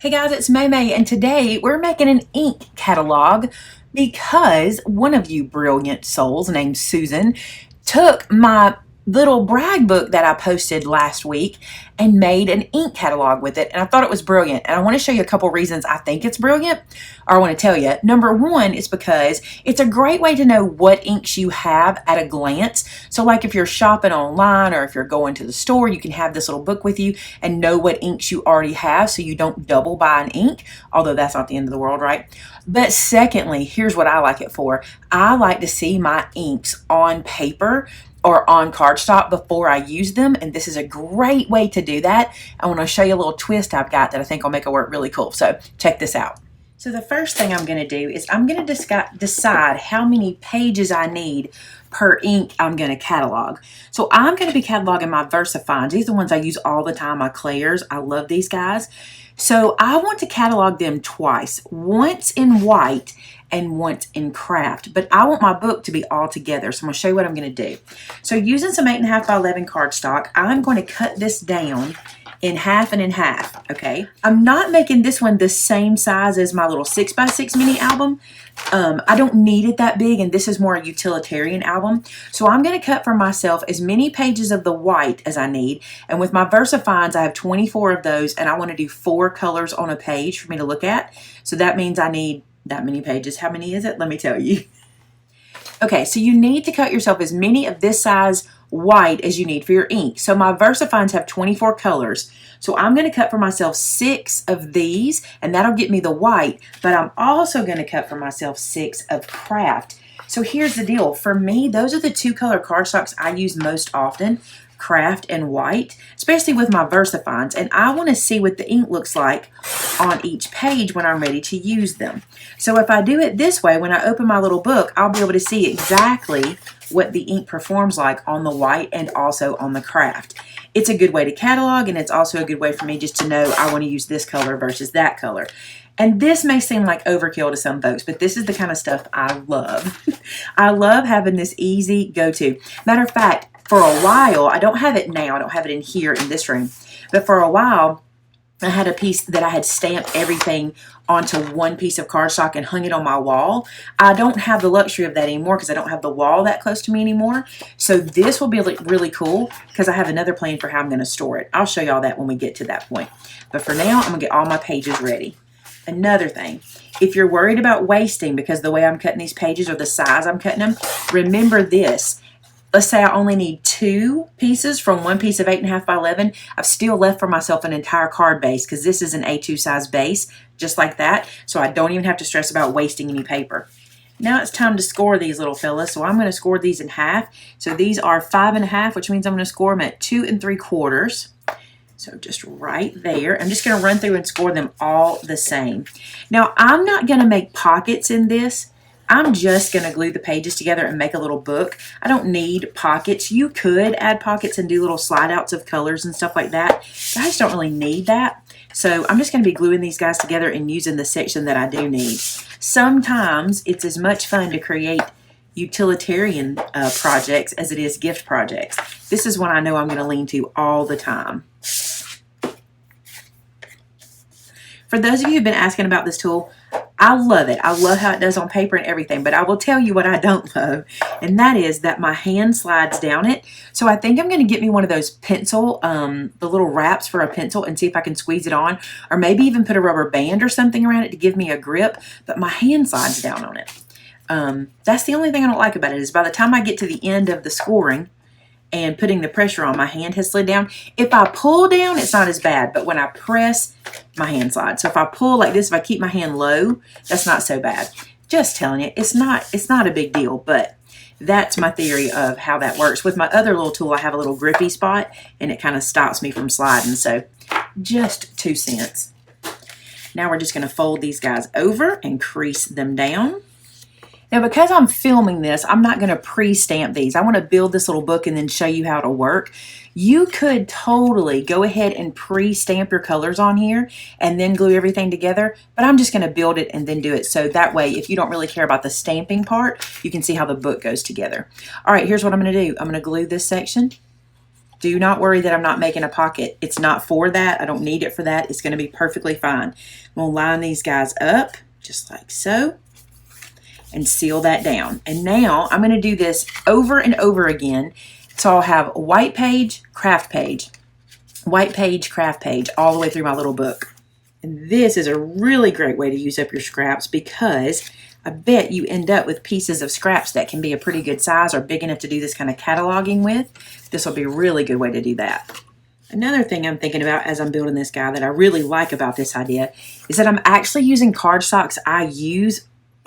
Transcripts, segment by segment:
Hey guys, it's Maymay, and today we're making an ink catalog because one of you brilliant souls named Susan took my little brag book that I posted last week and made an ink catalog with it, and I thought it was brilliant. And I want to show you a couple reasons I think it's brilliant, or I want to tell you. Number one is because it's a great way to know what inks you have at a glance. So like if you're shopping online or if you're going to the store, you can have this little book with you and know what inks you already have so you don't double buy an ink, although that's not the end of the world, right? But secondly, here's what I like it for. I like to see my inks on paper or on cardstock before I use them, and this is a great way to do that. I want to show you a little twist I've got that I think will make it work really cool. So check this out. So the first thing I'm going to do is I'm going to decide how many pages I need per ink I'm going to catalog. So I'm going to be cataloging my VersaFines. These are the ones I use all the time, my Claire's. I love these guys. So I want to catalog them twice, once in white and once in craft, but I want my book to be all together. So I'm going to show you what I'm going to do. So using some 8.5 by 11 cardstock, I'm going to cut this down in half and in half, okay? I'm not making this one the same size as my little 6 by 6 mini album. I don't need it that big, and this is more a utilitarian album. So I'm going to cut for myself as many pages of the white as I need. And with my VersaFines, I have 24 of those, and I want to do 4 colors on a page for me to look at. So that means I need that many pages. How many is it? Let me tell you. Okay, so you need to cut yourself as many of this size white as you need for your ink. So my VersaFines have 24 colors. So I'm going to cut for myself 6 of these, and that'll get me the white, but I'm also going to cut for myself 6 of craft. So here's the deal. For me, those are the 2 color cardstocks I use most often, craft and white, especially with my VersaFines, and I want to see what the ink looks like on each page when I'm ready to use them. So if I do it this way, when I open my little book, I'll be able to see exactly what the ink performs like on the white and also on the craft. It's a good way to catalog, and it's also a good way for me just to know I want to use this color versus that color. And this may seem like overkill to some folks, but this is the kind of stuff I love. I love having this easy go-to. Matter of fact, for a while, I don't have it now, I don't have it in here in this room, but for a while, I had a piece that I had stamped everything onto one piece of cardstock and hung it on my wall. I don't have the luxury of that anymore because I don't have the wall that close to me anymore. So this will be really cool because I have another plan for how I'm going to store it. I'll show y'all that when we get to that point. But for now, I'm going to get all my pages ready. Another thing, if you're worried about wasting because the way I'm cutting these pages or the size I'm cutting them, remember this. Let's say I only need 2 pieces from one piece of 8.5 by 11. I've still left for myself an entire card base because this is an A2 size base, just like that. So I don't even have to stress about wasting any paper. Now it's time to score these little fellas. So I'm going to score these in half. So these are 5.5, which means I'm going to score them at 2 3/4. So just right there. I'm just going to run through and score them all the same. Now I'm not going to make pockets in this. I'm just going to glue the pages together and make a little book. I don't need pockets. You could add pockets and do little slide outs of colors and stuff like that. But I just don't really need that. So I'm just going to be gluing these guys together and using the section that I do need. Sometimes it's as much fun to create utilitarian projects as it is gift projects. This is one I know I'm going to lean to all the time. For those of you who've been asking about this tool, I love it. I love how it does on paper and everything, but I will tell you what I don't love, and that is that my hand slides down it. So I think I'm going to get me one of those pencil, the little wraps for a pencil, and see if I can squeeze it on, or maybe even put a rubber band or something around it to give me a grip, but my hand slides down on it. That's the only thing I don't like about it, is by the time I get to the end of the scoring and putting the pressure on, my hand has slid down. If I pull down, it's not as bad, but when I press, my hand slides. So if I pull like this, if I keep my hand low, that's not so bad. Just telling you, it's not a big deal, but that's my theory of how that works. With my other little tool, I have a little grippy spot, and it kind of stops me from sliding. So just 2 cents. Now we're just going to fold these guys over and crease them down. Now, because I'm filming this, I'm not going to pre-stamp these. I want to build this little book and then show you how to work. You could totally go ahead and pre-stamp your colors on here and then glue everything together, but I'm just going to build it and then do it. So that way, if you don't really care about the stamping part, you can see how the book goes together. All right, here's what I'm going to do. I'm going to glue this section. Do not worry that I'm not making a pocket. It's not for that. I don't need it for that. It's going to be perfectly fine. I'm going to line these guys up just like so and seal that down. And now I'm going to do this over and over again. So I'll have white page, craft page, white page, craft page, all the way through my little book. And this is a really great way to use up your scraps because I bet you end up with pieces of scraps that can be a pretty good size or big enough to do this kind of cataloging with. This will be a really good way to do that. Another thing I'm thinking about as I'm building this guy that I really like about this idea is that I'm actually using cardstocks I use,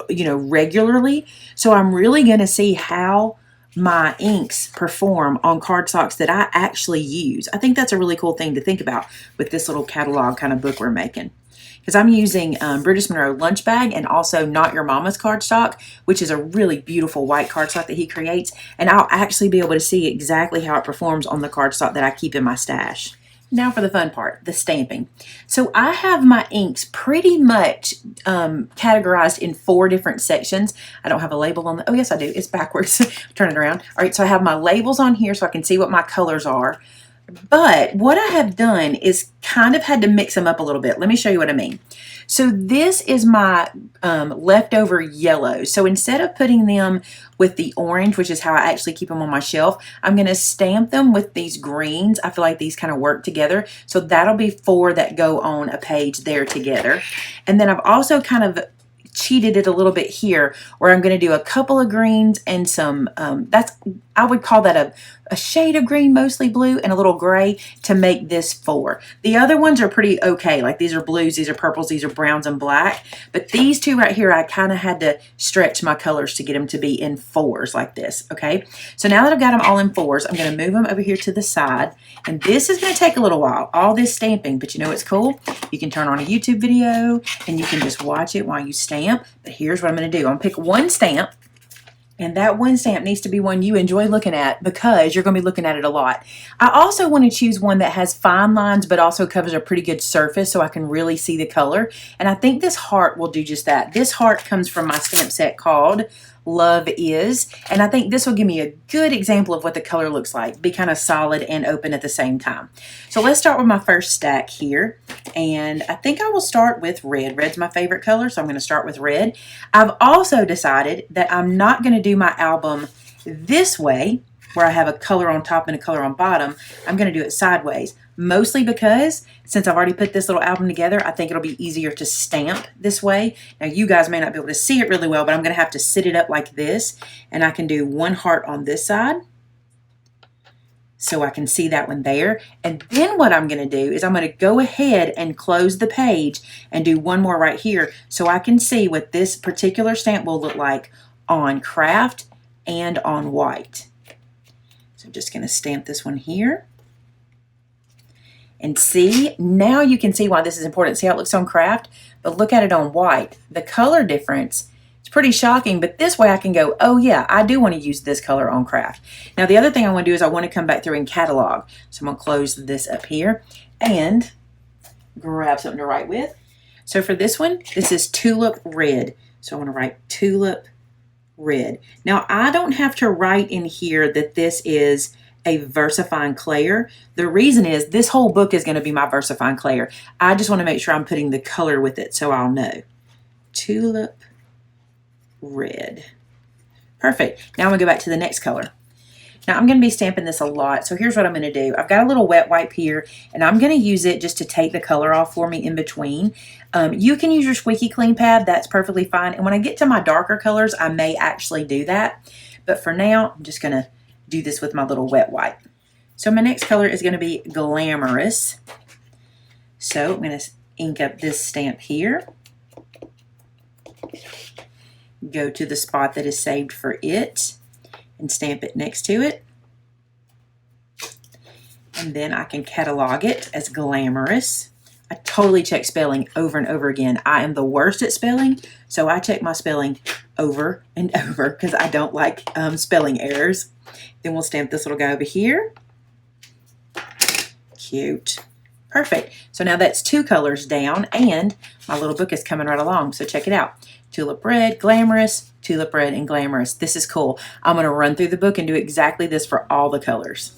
regularly. So I'm really going to see how my inks perform on cardstocks that I actually use. I think that's a really cool thing to think about with this little catalog kind of book we're making. Because I'm using British Monroe Lunch Bag and also Not Your Mama's cardstock, which is a really beautiful white cardstock that he creates. And I'll actually be able to see exactly how it performs on the cardstock that I keep in my stash. Now for the fun part, the stamping. So I have my inks pretty much categorized in 4 different sections. I don't have a label on the, oh yes I do, it's backwards. Turn it around. All right, so I have my labels on here so I can see what my colors are. But what I have done is kind of had to mix them up a little bit. Let me show you what I mean. So this is my leftover yellows. So instead of putting them with the orange, which is how I actually keep them on my shelf, I'm going to stamp them with these greens. I feel like these kind of work together. So that'll be 4 that go on a page there together. And then I've also kind of cheated it a little bit here where I'm going to do a couple of greens and some, I would call that a shade of green, mostly blue, and a little gray to make this 4. The other ones are pretty okay. Like these are blues, these are purples, these are browns and black. But these 2 right here, I kind of had to stretch my colors to get them to be in 4s like this, okay? So now that I've got them all in 4s, I'm going to move them over here to the side. And this is going to take a little while, all this stamping. But you know what's cool? You can turn on a YouTube video and you can just watch it while you stamp. But here's what I'm going to do. I'm going to pick one stamp. And that one stamp needs to be one you enjoy looking at because you're going to be looking at it a lot. I also want to choose one that has fine lines but also covers a pretty good surface so I can really see the color. And I think this heart will do just that. This heart comes from my stamp set called Love Is. And I think this will give me a good example of what the color looks like. Be kind of solid and open at the same time. So let's start with my first stack here. And I think I will start with red. Red's my favorite color, so I'm going to start with red. I've also decided that I'm not going to do my album this way, where I have a color on top and a color on bottom. I'm going to do it sideways. Mostly because since I've already put this little album together, I think it'll be easier to stamp this way. Now you guys may not be able to see it really well, but I'm going to have to sit it up like this. And I can do one heart on this side. So I can see that one there. And then what I'm going to do is I'm going to go ahead and close the page and do one more right here so I can see what this particular stamp will look like on craft and on white. So I'm just going to stamp this one here. And see, now you can see why this is important. See how it looks on craft? But look at it on white. The color difference is pretty shocking, but this way I can go, oh yeah, I do want to use this color on craft. Now the other thing I want to do is I want to come back through and catalog. So I'm going to close this up here and grab something to write with. So for this one, this is Tulip Red. So I want to write Tulip Red. Now I don't have to write in here that this is a VersaFine Clair. The reason is this whole book is going to be my VersaFine Clair. I just want to make sure I'm putting the color with it so I'll know. Tulip Red. Perfect. Now I'm going to go back to the next color. Now I'm going to be stamping this a lot, so here's what I'm going to do. I've got a little wet wipe here, and I'm going to use it just to take the color off for me in between. You can use your squeaky clean pad. That's perfectly fine. And when I get to my darker colors, I may actually do that. But for now, I'm just going to do this with my little wet wipe. So my next color is going to be Glamorous. So I'm going to ink up this stamp here. Go to the spot that is saved for it and stamp it next to it. And then I can catalog it as Glamorous. I totally check spelling over and over again. I am the worst at spelling, so I check my spelling over and over because I don't like spelling errors. Then we'll stamp this little guy over here. Cute. Perfect. So now that's 2 colors down, and my little book is coming right along. So check it out. Tulip Red, Glamorous, Tulip Red, and Glamorous. This is cool. I'm going to run through the book and do exactly this for all the colors.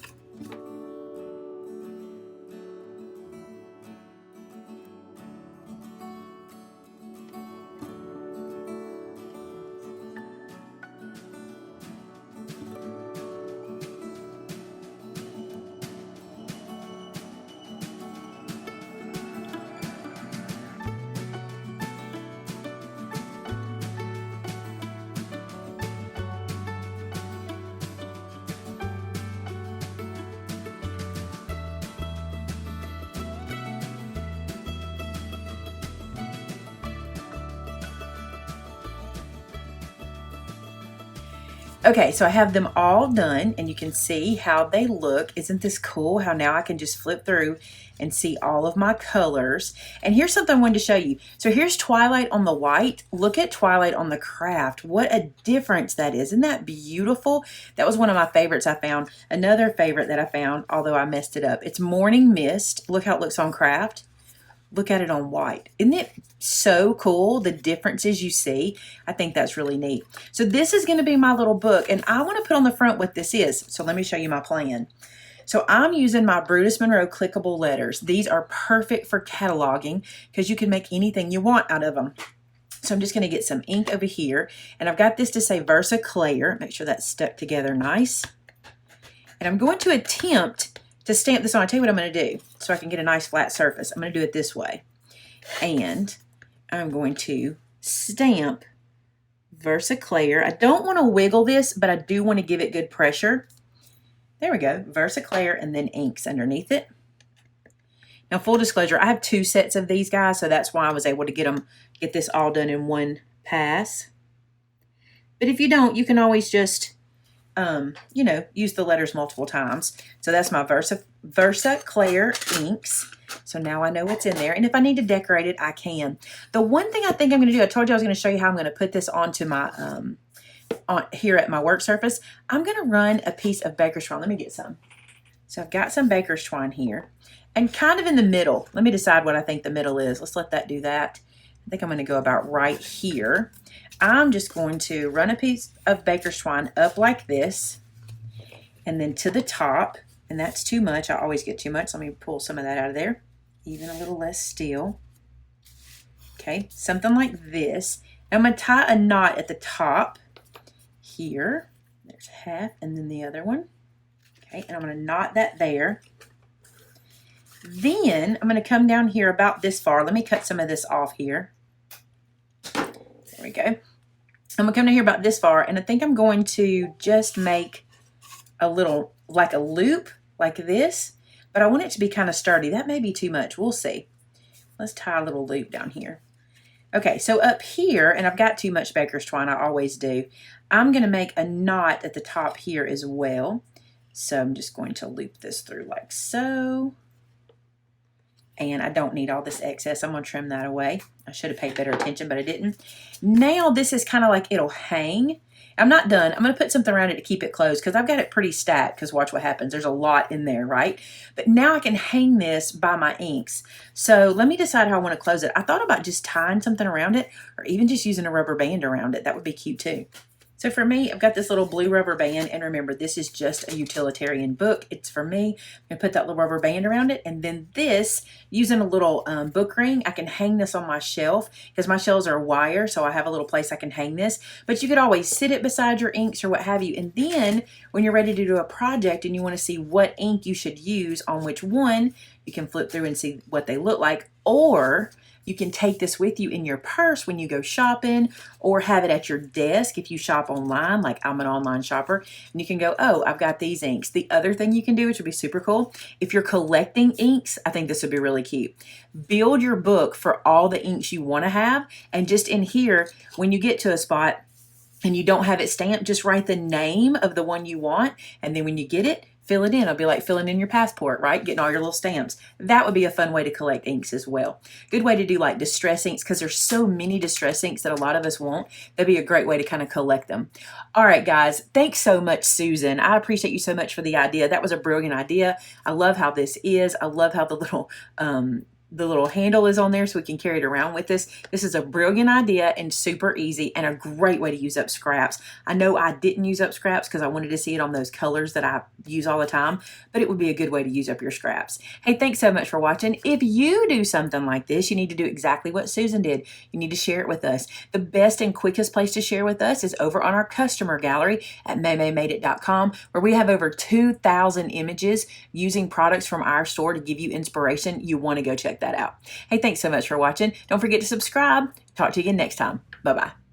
Okay, so I have them all done and you can see how they look. Isn't this cool? How now I can just flip through and see all of my colors. And here's something I wanted to show you. So here's Twilight on the white. Look at Twilight on the craft. What a difference that is. Isn't that beautiful? That was one of my favorites I found. Another favorite that I found, although I messed it up, it's Morning Mist. Look how it looks on craft. Look at it on white. Isn't it so cool, the differences you see? I think that's really neat. So this is going to be my little book, and I want to put on the front what this is. So let me show you my plan. So I'm using my Brutus Monroe clickable letters. These are perfect for cataloging because you can make anything you want out of them. So I'm just going to get some ink over here, and I've got this to say Versa Claire. Make sure that's stuck together nice. And I'm going to attempt to stamp this on. I'll tell you what I'm going to do so I can get a nice flat surface. I'm going to do it this way. And I'm going to stamp Versa Claire. I don't want to wiggle this, but I do want to give it good pressure. There we go. Versa Claire, and then inks underneath it. Now, full disclosure, I have 2 sets of these guys, so that's why I was able to get this all done in one pass. But if you don't, you can always just you know, use the letters multiple times. So that's my Versa Claire inks. So now I know what's in there. And if I need to decorate it, I can. The one thing I think I'm going to do, I told you I was going to show you how I'm going to put this onto my, here at my work surface. I'm going to run a piece of baker's twine. Let me get some. So I've got some baker's twine here. And kind of in the middle. Let me decide what I think the middle is. Let's let that do that. I think I'm going to go about right here. I'm just going to run a piece of baker's twine up like this and then to the top, and that's too much. I always get too much. Let me pull some of that out of there. Even a little less still. Okay, something like this. I'm going to tie a knot at the top here. There's half and then the other one. Okay, and I'm going to knot that there. Then I'm going to come down here about this far. Let me cut some of this off here. There we go. I'm going to come down here about this far, and I think I'm going to just make a little, like a loop, like this, but I want it to be kind of sturdy. That may be too much. We'll see. Let's tie a little loop down here. Okay, so up here, and I've got too much baker's twine, I always do, I'm going to make a knot at the top here as well. So I'm just going to loop this through like so. And I don't need all this excess. I'm going to trim that away. I should have paid better attention, but I didn't. Now this is kind of like it'll hang. I'm not done. I'm going to put something around it to keep it closed because I've got it pretty stacked because watch what happens. There's a lot in there, right? But now I can hang this by my inks. So let me decide how I want to close it. I thought about just tying something around it or even just using a rubber band around it. That would be cute too. So for me, I've got this little blue rubber band, and remember, this is just a utilitarian book. It's for me. I'm going to put that little rubber band around it, and then this, using a little book ring, I can hang this on my shelf because my shelves are wire, so I have a little place I can hang this. But you could always sit it beside your inks or what have you, and then when you're ready to do a project and you want to see what ink you should use on which one, you can flip through and see what they look like, or you can take this with you in your purse when you go shopping or have it at your desk if you shop online, like I'm an online shopper, and you can go, oh, I've got these inks. The other thing you can do, which would be super cool, if you're collecting inks, I think this would be really cute. Build your book for all the inks you want to have, and just in here, when you get to a spot and you don't have it stamped, just write the name of the one you want, and then when you get it, fill it in. It'll be like filling in your passport, right? Getting all your little stamps. That would be a fun way to collect inks as well. Good way to do like distress inks because there's so many distress inks that a lot of us want. That'd be a great way to kind of collect them. All right, guys. Thanks so much, Susan. I appreciate you so much for the idea. That was a brilliant idea. I love how this is. I love how the little handle is on there so we can carry it around with us. This is a brilliant idea and super easy and a great way to use up scraps. I know I didn't use up scraps because I wanted to see it on those colors that I use all the time, but it would be a good way to use up your scraps. Hey, thanks so much for watching. If you do something like this, you need to do exactly what Susan did. You need to share it with us. The best and quickest place to share with us is over on our customer gallery at maymaymadeit.com, where we have over 2,000 images using products from our store to give you inspiration. You want to go check that out. Hey, thanks so much for watching. Don't forget to subscribe. Talk to you again next time. Bye-bye.